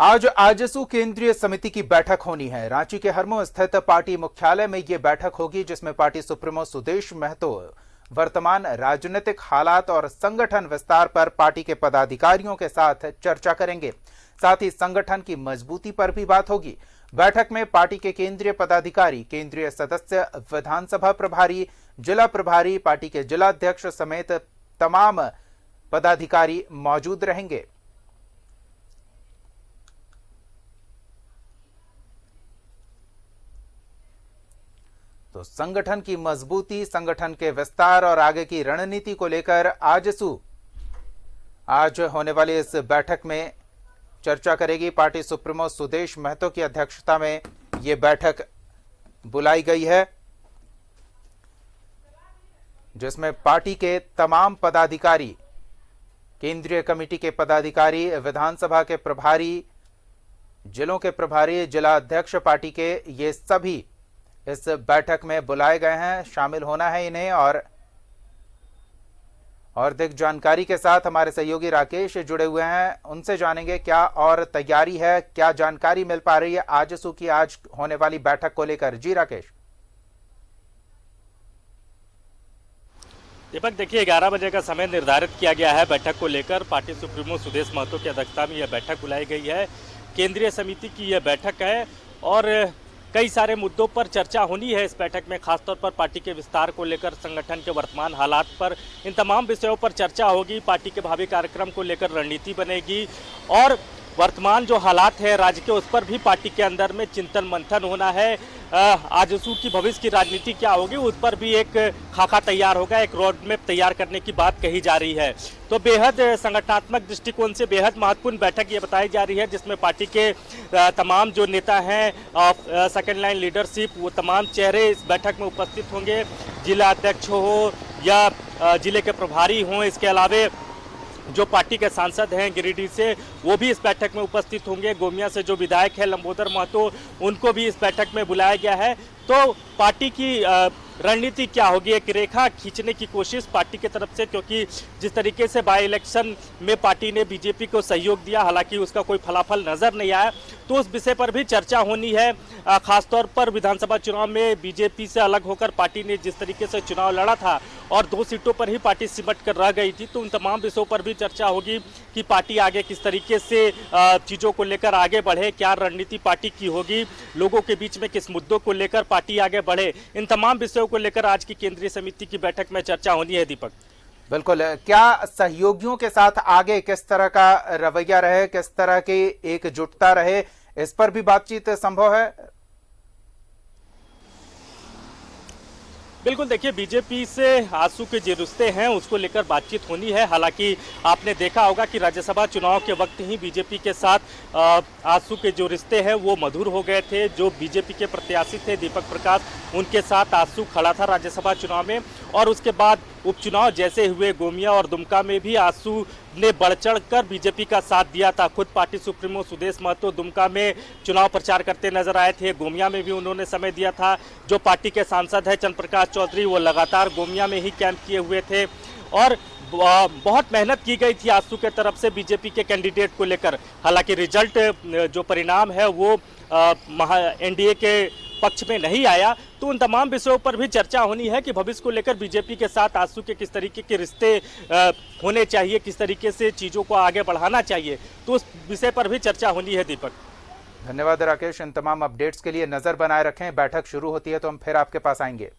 आज आजसू केंद्रीय समिति की बैठक होनी है। रांची के हरमो स्थित पार्टी मुख्यालय में ये बैठक होगी, जिसमें पार्टी सुप्रीमो सुदेश महतो वर्तमान राजनीतिक हालात और संगठन विस्तार पर पार्टी के पदाधिकारियों के साथ चर्चा करेंगे। साथ ही संगठन की मजबूती पर भी बात होगी। बैठक में पार्टी के केंद्रीय पदाधिकारी, केंद्रीय सदस्य, विधानसभा प्रभारी, जिला प्रभारी, पार्टी के जिला अध्यक्ष समेत तमाम पदाधिकारी मौजूद रहेंगे। तो संगठन की मजबूती, संगठन के विस्तार और आगे की रणनीति को लेकर आज होने वाली इस बैठक में चर्चा करेगी। पार्टी सुप्रीमो सुदेश महतो की अध्यक्षता में ये बैठक बुलाई गई है, जिसमें पार्टी के तमाम पदाधिकारी, केंद्रीय कमेटी के पदाधिकारी, विधानसभा के प्रभारी, जिलों के प्रभारी, जिला अध्यक्ष पार्टी के, ये सभी इस बैठक में बुलाए गए हैं। शामिल होना है इन्हें। और अधिक जानकारी के साथ हमारे सहयोगी राकेश जुड़े हुए हैं, उनसे जानेंगे क्या और तैयारी है, क्या जानकारी मिल पा रही है आजसू की आज होने वाली बैठक को लेकर। जी राकेश। दीपक, देखिए 11 बजे का समय निर्धारित किया गया है बैठक को लेकर। पार्टी सुप्रीमो सुदेश महतो की अध्यक्षता में यह बैठक बुलाई गई है। केंद्रीय समिति की यह बैठक है और कई सारे मुद्दों पर चर्चा होनी है इस बैठक में। खासतौर पर पार्टी के विस्तार को लेकर, संगठन के वर्तमान हालात पर, इन तमाम विषयों पर चर्चा होगी। पार्टी के भावी कार्यक्रम को लेकर रणनीति बनेगी और वर्तमान जो हालात है राज्य के, उस पर भी पार्टी के अंदर में चिंतन मंथन होना है। आजसू की भविष्य की राजनीति क्या होगी, उस पर भी एक खाका तैयार होगा, एक रोड मैप तैयार करने की बात कही जा रही है। तो बेहद संगठनात्मक दृष्टिकोण से बेहद महत्वपूर्ण बैठक ये बताई जा रही है, जिसमें पार्टी के तमाम जो नेता हैं, सेकेंड लाइन लीडरशिप, वो तमाम चेहरे इस बैठक में उपस्थित होंगे। जिला अध्यक्ष हो या जिले के प्रभारी हों, इसके अलावा जो पार्टी के सांसद हैं गिरिडीह से, वो भी इस बैठक में उपस्थित होंगे। गोमिया से जो विधायक है लंबोदर महतो, उनको भी इस बैठक में बुलाया गया है। तो पार्टी की रणनीति क्या होगी, एक रेखा खींचने की कोशिश पार्टी की तरफ से, क्योंकि जिस तरीके से बाई इलेक्शन में पार्टी ने बीजेपी को सहयोग दिया, हालांकि उसका कोई फलाफल नजर नहीं आया, तो उस विषय पर भी चर्चा होनी है। खासतौर पर विधानसभा चुनाव में बीजेपी से अलग होकर पार्टी ने जिस तरीके से चुनाव लड़ा था और 2 सीटों पर ही पार्टी सिमट कर रह गई थी, तो उन तमाम विषयों पर भी चर्चा होगी कि पार्टी आगे किस तरीके से चीज़ों को लेकर आगे बढ़े, क्या रणनीति पार्टी की होगी, लोगों के बीच में किस मुद्दों को लेकर पार्टी आगे बढ़े। इन तमाम विषयों को लेकर आज की केंद्रीय समिति की बैठक में चर्चा होनी है। दीपक, बिल्कुल। क्या सहयोगियों के साथ आगे किस तरह का रवैया रहे, किस तरह की एकजुटता रहे, इस पर भी बातचीत संभव है? बिल्कुल, देखिए बीजेपी से आजसू के जो रिश्ते हैं उसको लेकर बातचीत होनी है। हालांकि आपने देखा होगा कि राज्यसभा चुनाव के वक्त ही बीजेपी के साथ आजसू के जो रिश्ते हैं वो मधुर हो गए थे। जो बीजेपी के प्रत्याशी थे दीपक प्रकाश, उनके साथ आजसू खड़ा था राज्यसभा चुनाव में, और उसके बाद उपचुनाव जैसे हुए गोमिया और दुमका में भी आजसू ने बढ़ चढ़ कर बीजेपी का साथ दिया था। खुद पार्टी सुप्रीमो सुदेश महतो दुमका में चुनाव प्रचार करते नजर आए थे, गोमिया में भी उन्होंने समय दिया था। जो पार्टी के सांसद है चंद्र प्रकाश चौधरी, वो लगातार गोमिया में ही कैंप किए हुए थे और बहुत मेहनत की गई थी आजसू के तरफ से बीजेपी के कैंडिडेट को लेकर। हालांकि रिजल्ट जो परिणाम है वो एनडीए के पक्ष में नहीं आया। तो उन तमाम विषयों पर भी चर्चा होनी है कि भविष्य को लेकर बीजेपी के साथ आजसू के किस तरीके के रिश्ते होने चाहिए, किस तरीके से चीज़ों को आगे बढ़ाना चाहिए, तो उस विषय पर भी चर्चा होनी है। दीपक, धन्यवाद राकेश। इन तमाम अपडेट्स के लिए नजर बनाए रखें। बैठक शुरू होती है तो हम फिर आपके पास आएंगे।